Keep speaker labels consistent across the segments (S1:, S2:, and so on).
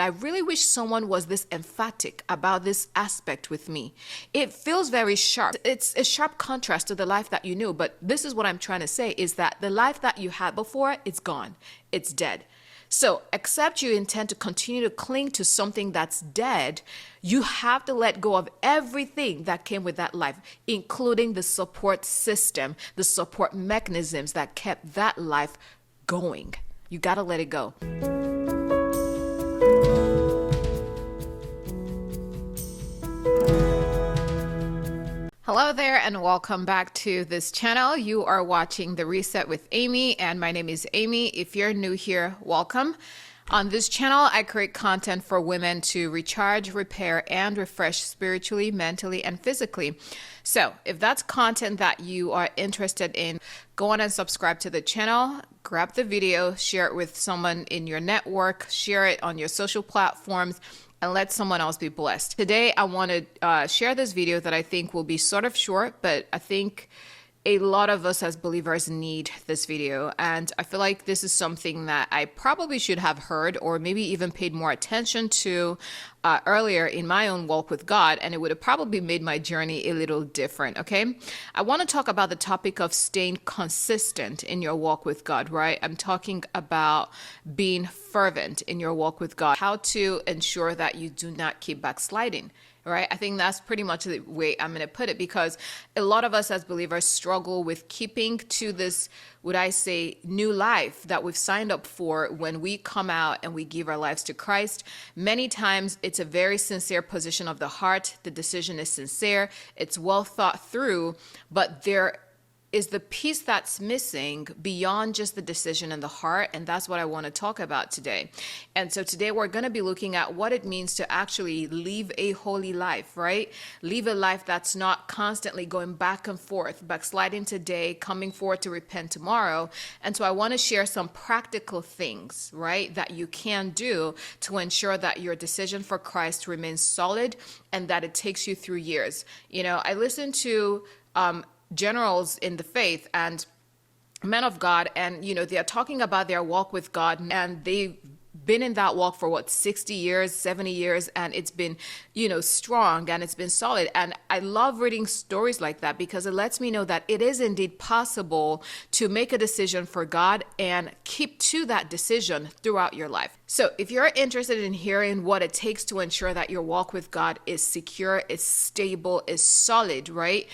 S1: I really wish someone was this emphatic about this aspect with me. It feels very sharp. It's a sharp contrast to the life that you knew, but this is what I'm trying to say is that the life that you had before, it's gone. It's dead. So, except you intend to continue to cling to something that's dead, you have to let go of everything that came with that life, including the support system, the support mechanisms that kept that life going. You got to let it go. Hello there and welcome back to this channel. You are watching The Reset with Amy and my name is Amy. If you're new here, welcome. On this channel, I create content for women to recharge, repair, and refresh spiritually, mentally, and physically. So if that's content that you are interested in, go on and subscribe to the channel, grab the video, share it with someone in your network, share it on your social platforms, and let someone else be blessed. Today, I want to share this video that I think will be sort of short, but I think a lot of us as believers need this video. And I feel like this is something that I probably should have heard or maybe even paid more attention to earlier in my own walk with God, and it would have probably made my journey a little different, okay? I want to talk about the topic of staying consistent in your walk with God, right? I'm talking about being fervent in your walk with God, how to ensure that you do not keep backsliding. Right? I think that's pretty much the way I'm going to put it, because a lot of us as believers struggle with keeping to this, would I say, new life that we've signed up for when we come out and we give our lives to Christ. Many times it's a very sincere position of the heart. The decision is sincere. It's well thought through, but there is the piece that's missing beyond just the decision in the heart, and that's what I want to talk about today. And so today we're going to be looking at what it means to actually live a holy life, right? Live a life that's not constantly going back and forth, backsliding today, coming forward to repent tomorrow. And so I want to share some practical things, right, that you can do to ensure that your decision for Christ remains solid and that it takes you through years. You know, I listen to generals in the faith and men of God, and they are talking about their walk with God, and they've been in that walk for 60 years, 70 years, and it's been strong and it's been solid. And I love reading stories like that because it lets me know that it is indeed possible to make a decision for God and keep to that decision throughout your life. So if you're interested in hearing what it takes to ensure that your walk with God is secure, is stable, is solid, right?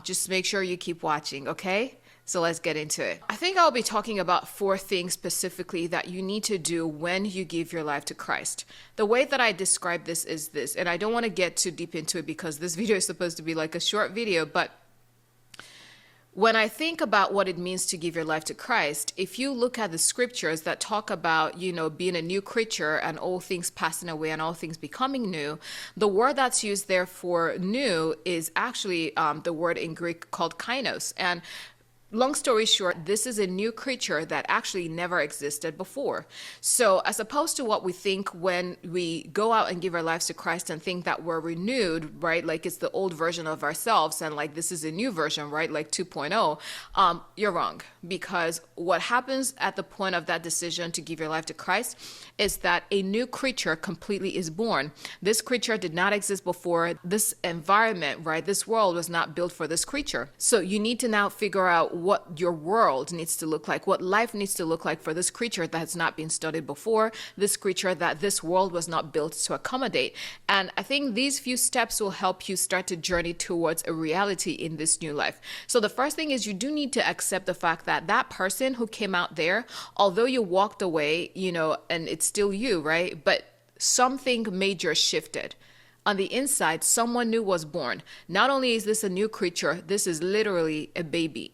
S1: Just make sure you keep watching, okay? So let's get into it. I think I'll be talking about 4 things specifically that you need to do when you give your life to Christ. The way that I describe this is this, and I don't want to get too deep into it because this video is supposed to be like a short video, but when I think about what it means to give your life to Christ, if you look at the scriptures that talk about, being a new creature and all things passing away and all things becoming new, the word that's used there for new is actually the word in Greek called kainos. And long story short, this is a new creature that actually never existed before. So as opposed to what we think when we go out and give our lives to Christ and think that we're renewed, right? Like it's the old version of ourselves and like this is a new version, right? Like 2.0, you're wrong. Because what happens at the point of that decision to give your life to Christ is that a new creature completely is born. This creature did not exist before. This environment, right? This world was not built for this creature. So you need to now figure out what your world needs to look like, what life needs to look like for this creature that has not been studied before, this creature that this world was not built to accommodate. And I think these few steps will help you start to journey towards a reality in this new life. So the first thing is you do need to accept the fact that that person who came out there, although you walked away, and it's still you, right? But something major shifted. On the inside, someone new was born. Not only is this a new creature, this is literally a baby.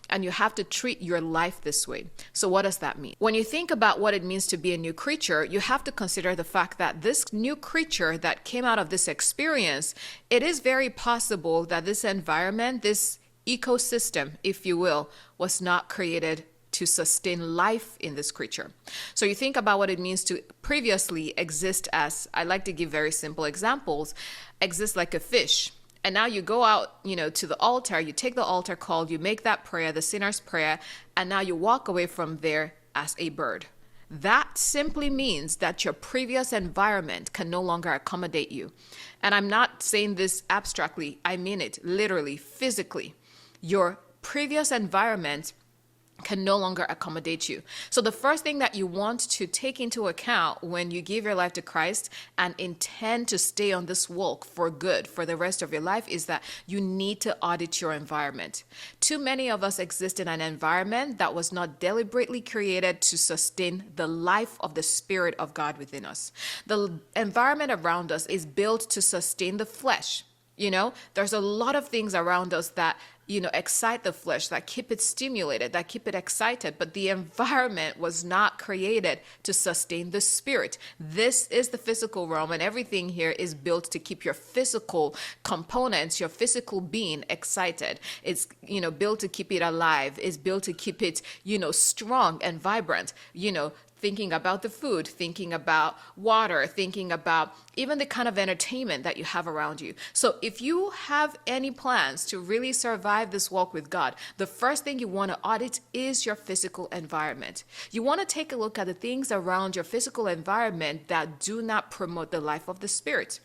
S1: And you have to treat your life this way. So what does that mean? When you think about what it means to be a new creature, you have to consider the fact that this new creature that came out of this experience, it is very possible that this environment, this ecosystem, if you will, was not created to sustain life in this creature. So you think about what it means to previously exist as, I like to give very simple examples, exist like a fish. And now you go out, to the altar, you take the altar call, you make that prayer, the sinner's prayer, and now you walk away from there as a bird. That simply means that your previous environment can no longer accommodate you. And I'm not saying this abstractly, I mean it literally, physically. Your previous environment can no longer accommodate you. So the first thing that you want to take into account when you give your life to Christ and intend to stay on this walk for good for the rest of your life is that you need to audit your environment. Too many of us exist in an environment that was not deliberately created to sustain the life of the Spirit of God within us. The environment around us is built to sustain the flesh. There's a lot of things around us that excite the flesh, that keep it stimulated, that keep it excited. But the environment was not created to sustain the spirit. This is the physical realm, and everything here is built to keep your physical components, your physical being excited. It's, built to keep it alive. It's built to keep it, strong and vibrant, thinking about the food, thinking about water, thinking about even the kind of entertainment that you have around you. So if you have any plans to really survive this walk with God, the first thing you want to audit is your physical environment. You want to take a look at the things around your physical environment that do not promote the life of the Spirit.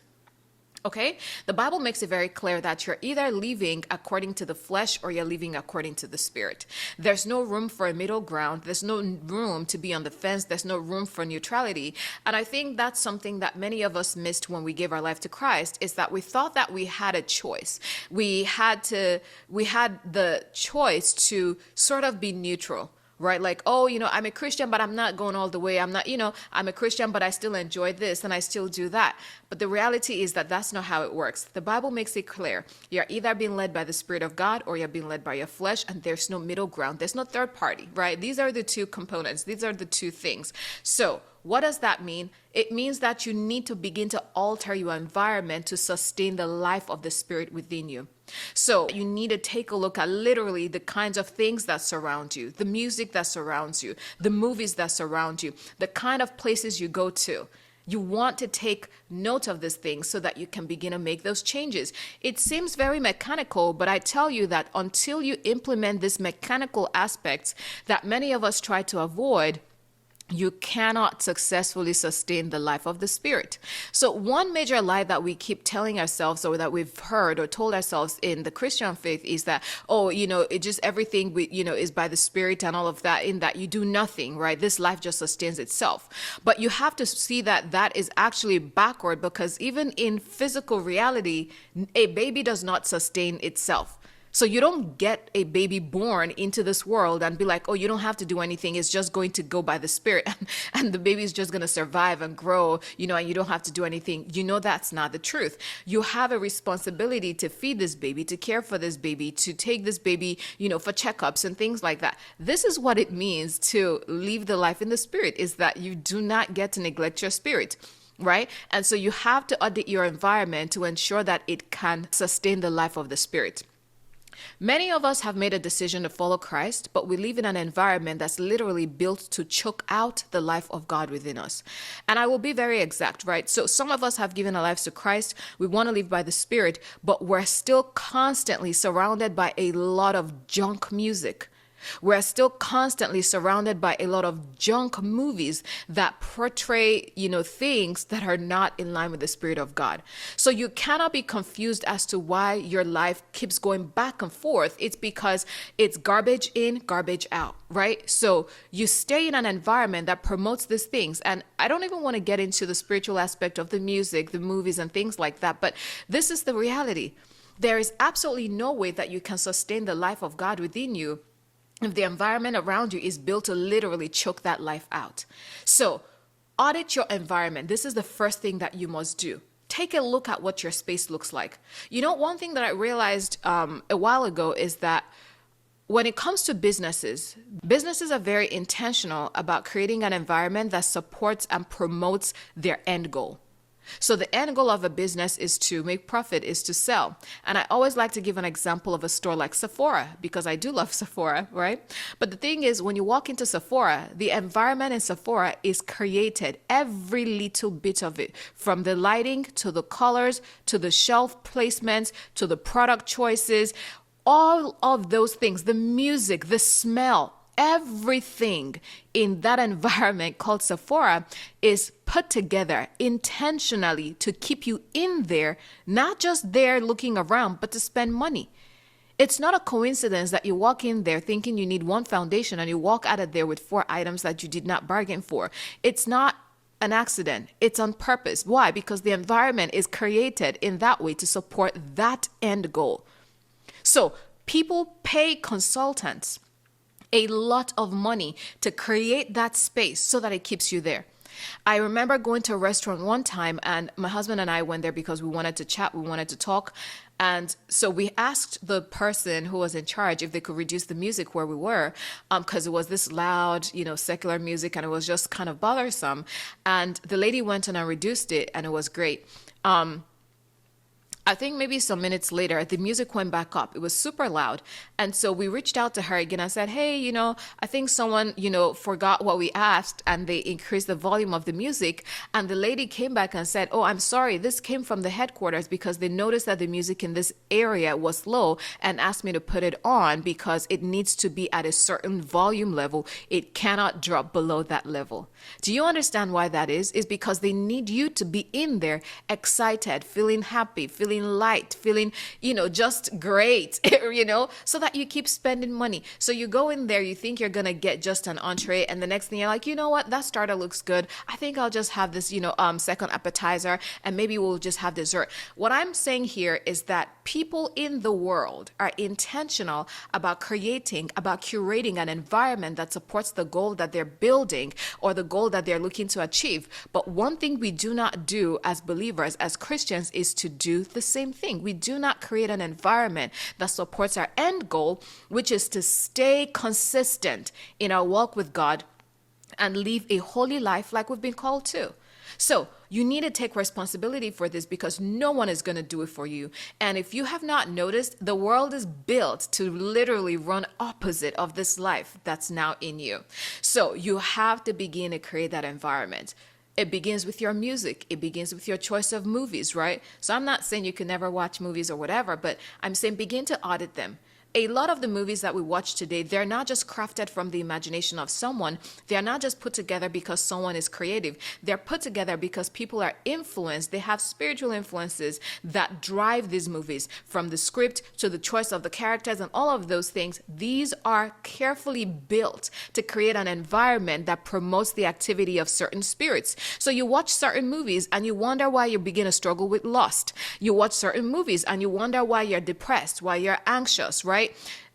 S1: Okay? The Bible makes it very clear that you're either living according to the flesh or you're living according to the Spirit. There's no room for a middle ground. There's no room to be on the fence. There's no room for neutrality. And I think that's something that many of us missed when we gave our life to Christ, is that we thought that we had a choice. We had the choice to sort of be neutral. Right? Like, I'm a Christian, but I'm not going all the way. I'm not, I'm a Christian, but I still enjoy this and I still do that. But the reality is that that's not how it works. The Bible makes it clear. You're either being led by the Spirit of God or you're being led by your flesh, and there's no middle ground. There's no third party, right? These are the two components. These are the two things. So what does that mean? It means that you need to begin to alter your environment to sustain the life of the Spirit within you. So you need to take a look at literally the kinds of things that surround you, the music that surrounds you, the movies that surround you, the kind of places you go to. You want to take note of these things so that you can begin to make those changes. It seems very mechanical, but I tell you that until you implement these mechanical aspects that many of us try to avoid, you cannot successfully sustain the life of the Spirit. So one major lie that we keep telling ourselves, or that we've heard or told ourselves in the Christian faith, is that, it just everything is by the Spirit and all of that, in that you do nothing, right? This life just sustains itself. But you have to see that that is actually backward, because even in physical reality, a baby does not sustain itself. So you don't get a baby born into this world and be like, you don't have to do anything. It's just going to go by the Spirit. And the baby is just going to survive and grow, and you don't have to do anything. That's not the truth. You have a responsibility to feed this baby, to care for this baby, to take this baby, for checkups and things like that. This is what it means to live the life in the Spirit, is that you do not get to neglect your spirit. Right? And so you have to audit your environment to ensure that it can sustain the life of the Spirit. Many of us have made a decision to follow Christ, but we live in an environment that's literally built to choke out the life of God within us. And I will be very exact, right? So some of us have given our lives to Christ. We want to live by the Spirit, but we're still constantly surrounded by a lot of junk music. We're still constantly surrounded by a lot of junk movies that portray, things that are not in line with the Spirit of God. So you cannot be confused as to why your life keeps going back and forth. It's because it's garbage in, garbage out, right? So you stay in an environment that promotes these things. And I don't even want to get into the spiritual aspect of the music, the movies and things like that. But this is the reality. There is absolutely no way that you can sustain the life of God within you if the environment around you is built to literally choke that life out. So audit your environment. This is the first thing that you must do. Take a look at what your space looks like. One thing that I realized a while ago is that when it comes to businesses are very intentional about creating an environment that supports and promotes their end goal. So the end goal of a business is to make profit, is to sell. And I always like to give an example of a store like Sephora, because I do love Sephora, right? But the thing is, when you walk into Sephora, the environment in Sephora is created, every little bit of it, from the lighting to the colors, to the shelf placements, to the product choices, all of those things, the music, the smell. everything in that environment called Sephora is put together intentionally to keep you in there, not just there looking around, but to spend money. It's not a coincidence that you walk in there thinking you need one foundation and you walk out of there with 4 items that you did not bargain for. It's not an accident. It's on purpose. Why? Because the environment is created in that way to support that end goal. So people pay consultants a lot of money to create that space so that it keeps you there. I remember going to a restaurant one time, and my husband and I went there because we wanted to chat, we wanted to talk. And so we asked the person who was in charge if they could reduce the music where we were, because it was this loud, secular music, and it was just kind of bothersome. And the lady went on and reduced it, and it was great. I think maybe some minutes later, the music went back up. It was super loud. And so we reached out to her again and said, hey, I think someone, forgot what we asked, and they increased the volume of the music. And the lady came back and said, oh, I'm sorry. This came from the headquarters because they noticed that the music in this area was low and asked me to put it on because it needs to be at a certain volume level. It cannot drop below that level. Do you understand why that is? It's because they need you to be in there excited, feeling happy, feeling light, feeling, just great, so that you keep spending money. So you go in there, you think you're going to get just an entree, and the next thing you're like, you know what, that starter looks good. I think I'll just have this, second appetizer, and maybe we'll just have dessert. What I'm saying here is that people in the world are intentional about curating an environment that supports the goal that they're building or the goal that they're looking to achieve. But one thing we do not do as believers, as Christians, is to do the same thing. We do not create an environment that supports our end goal, which is to stay consistent in our walk with God and live a holy life like we've been called to. So you need to take responsibility for this because no one is going to do it for you. And if you have not noticed, the world is built to literally run opposite of this life that's now in you. So you have to begin to create that environment. It begins with your music. It begins with your choice of movies, right? So I'm not saying you can never watch movies or whatever, but I'm saying begin to audit them. A lot of the movies that we watch today, they're not just crafted from the imagination of someone. They're not just put together because someone is creative. They're put together because people are influenced. They have spiritual influences that drive these movies, from the script to the choice of the characters and all of those things. These are carefully built to create an environment that promotes the activity of certain spirits. So you watch certain movies and you wonder why you begin to struggle with lust. You watch certain movies and you wonder why you're depressed, why you're anxious, right?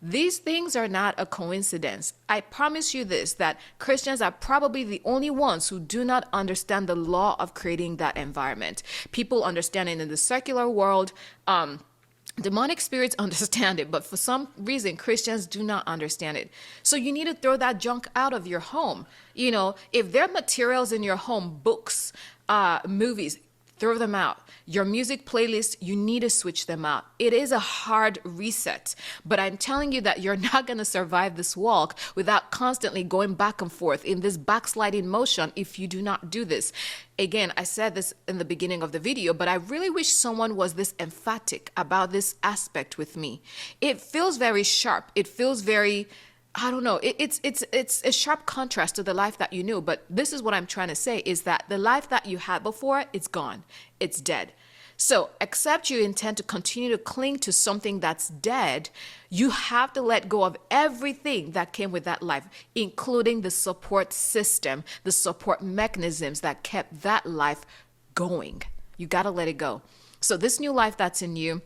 S1: These things are not a coincidence. I promise you this, that Christians are probably the only ones who do not understand the law of creating that environment. People understand it in the secular world. Demonic spirits understand it, but for some reason, Christians do not understand it. So you need to throw that junk out of your home. If there are materials in your home, books, movies, throw them out. Your music playlist, you need to switch them out. It is a hard reset, but I'm telling you that you're not going to survive this walk without constantly going back and forth in this backsliding motion if you do not do this. Again, I said this in the beginning of the video, but I really wish someone was this emphatic about this aspect with me. It feels very sharp. It feels very, I don't know. It's a sharp contrast to the life that you knew. But this is what I'm trying to say is that the life that you had before, it's gone. It's dead. So except you intend to continue to cling to something that's dead, you have to let go of everything that came with that life, including the support system, the support mechanisms that kept that life going. You got to let it go. So this new life that's in you,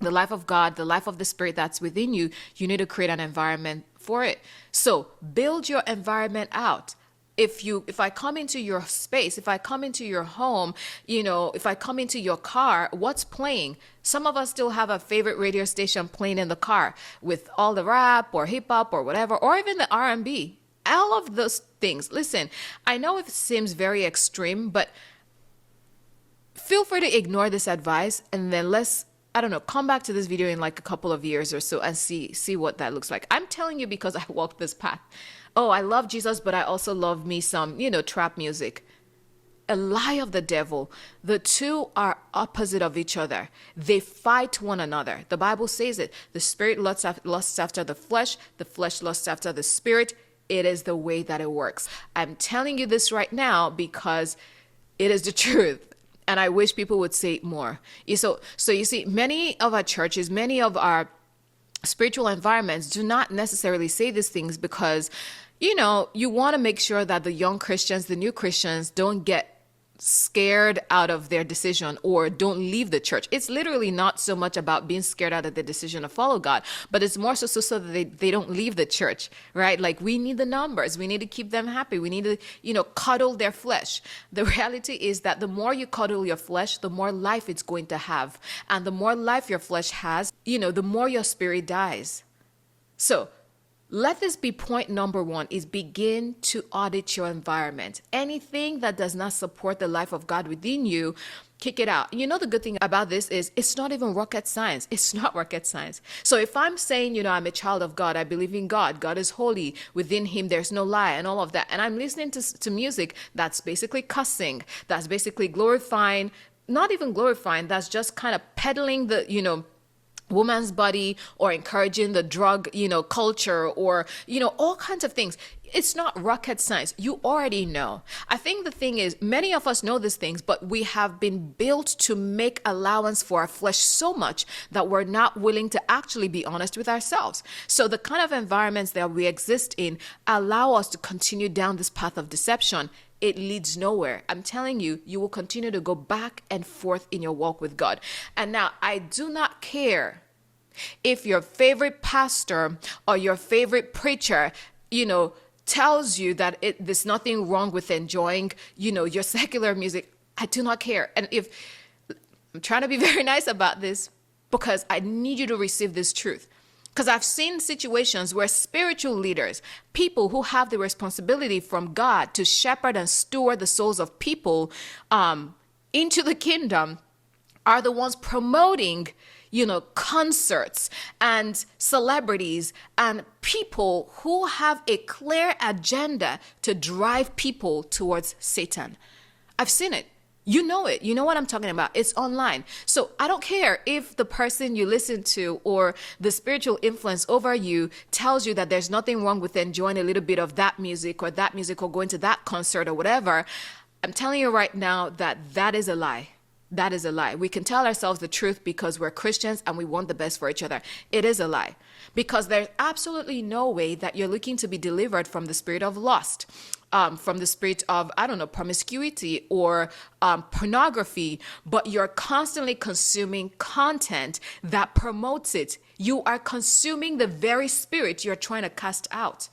S1: the life of God, the life of the Spirit that's within you, you need to create an environment for it. So build your environment out. If I come into your space, if I come into your home, if I come into your car, what's playing? Some of us still have a favorite radio station playing in the car with all the rap or hip hop or whatever, or even the R&B. All of those things. Listen, I know it seems very extreme, but feel free to ignore this advice and then come back to this video in like a couple of years or so and see what that looks like. I'm telling you because I walked this path. Oh, I love Jesus, but I also love me some, trap music. A lie of the devil. The two are opposite of each other. They fight one another. The Bible says it. The spirit lusts after the flesh lusts after the spirit. It is the way that it works. I'm telling you this right now because it is the truth. And I wish people would say it more. So you see, many of our churches, many of our spiritual environments do not necessarily say these things because, you want to make sure that the young Christians, the new Christians, don't get scared out of their decision or don't leave the church. It's literally not so much about being scared out of the decision to follow God, but it's more so that they don't leave the church, right? Like, we need the numbers. We need to keep them happy. We need to, cuddle their flesh. The reality is that the more you cuddle your flesh, the more life it's going to have. And the more life your flesh has, the more your spirit dies. So let this be point number one, is begin to audit your environment. Anything that does not support the life of God within you, kick it out. The good thing about this is it's not even rocket science. It's not rocket science. So if I'm saying, I'm a child of God, I believe in God, God is holy, within him there's no lie and all of that, and I'm listening to music that's basically cussing, that's basically glorifying, not even glorifying, that's just kind of peddling the, woman's body, or encouraging the drug, culture, or, all kinds of things. It's not rocket science. You already know. I think the thing is, many of us know these things, but we have been built to make allowance for our flesh so much that we're not willing to actually be honest with ourselves. So the kind of environments that we exist in allow us to continue down this path of deception. It leads nowhere. I'm telling you, you will continue to go back and forth in your walk with God. And now, I do not care if your favorite pastor or your favorite preacher, tells you that there's nothing wrong with enjoying, your secular music. I do not care. And I'm trying to be very nice about this because I need you to receive this truth. Because I've seen situations where spiritual leaders, people who have the responsibility from God to shepherd and steward the souls of people into the kingdom, are the ones promoting, concerts and celebrities and people who have a clear agenda to drive people towards Satan. I've seen it. You know it. You know what I'm talking about. It's online. So I don't care if the person you listen to or the spiritual influence over you tells you that there's nothing wrong with enjoying a little bit of that music or going to that concert or whatever. I'm telling you right now that is a lie. That is a lie. We can tell ourselves the truth because we're Christians and we want the best for each other. It is a lie because there's absolutely no way that you're looking to be delivered from the spirit of lust, from the spirit of, promiscuity or pornography, but you're constantly consuming content that promotes it. You are consuming the very spirit you're trying to cast out.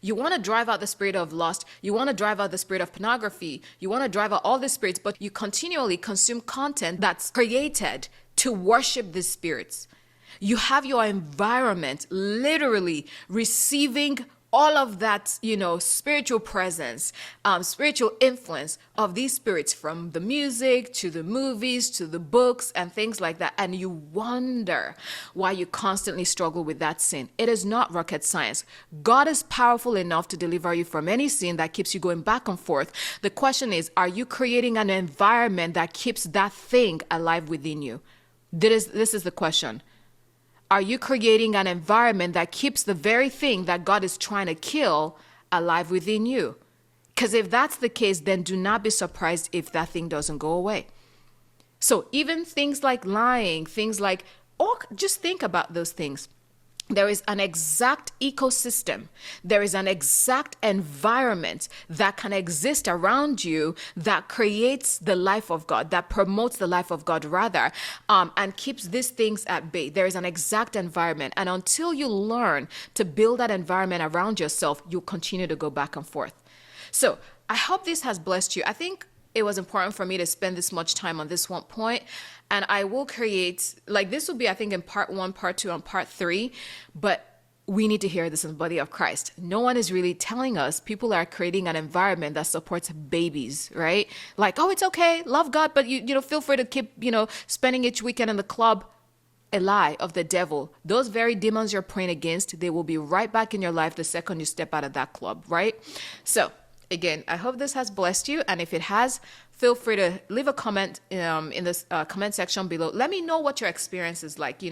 S1: You want to drive out the spirit of lust. You want to drive out the spirit of pornography. You want to drive out all the spirits, but you continually consume content that's created to worship these spirits. You have your environment literally receiving all of that, spiritual presence, spiritual influence of these spirits, from the music to the movies to the books and things like that. And you wonder why you constantly struggle with that sin. It is not rocket science. God is powerful enough to deliver you from any sin that keeps you going back and forth. The question is, are you creating an environment that keeps that thing alive within you? This is the question. Are you creating an environment that keeps the very thing that God is trying to kill alive within you? Because if that's the case, then do not be surprised if that thing doesn't go away. So even things like lying, just think about those things. There is an exact ecosystem. There is an exact environment that can exist around you that creates the life of God, that promotes the life of God rather, and keeps these things at bay. There is an exact environment. And until you learn to build that environment around yourself, you'll continue to go back and forth. So I hope this has blessed you. I think it was important for me to spend this much time on this one point. And I will create, this will be, I think, in part 1, part 2, and part 3. But we need to hear this in the body of Christ. No one is really telling us. People are creating an environment that supports babies, right? Oh, it's okay, love God, but you feel free to keep, spending each weekend in the club. A lie of the devil. Those very demons you're praying against, they will be right back in your life the second you step out of that club, right? So Again, I hope this has blessed you. And if it has, feel free to leave a comment in this comment section below. Let me know what your experience is like.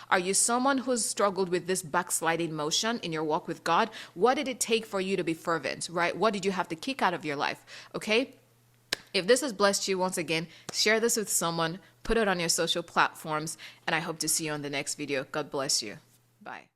S1: Are you someone who's struggled with this backsliding motion in your walk with God? What did it take for you to be fervent, right? What did you have to kick out of your life? Okay. If this has blessed you, once again, share this with someone, put it on your social platforms, and I hope to see you on the next video. God bless you. Bye.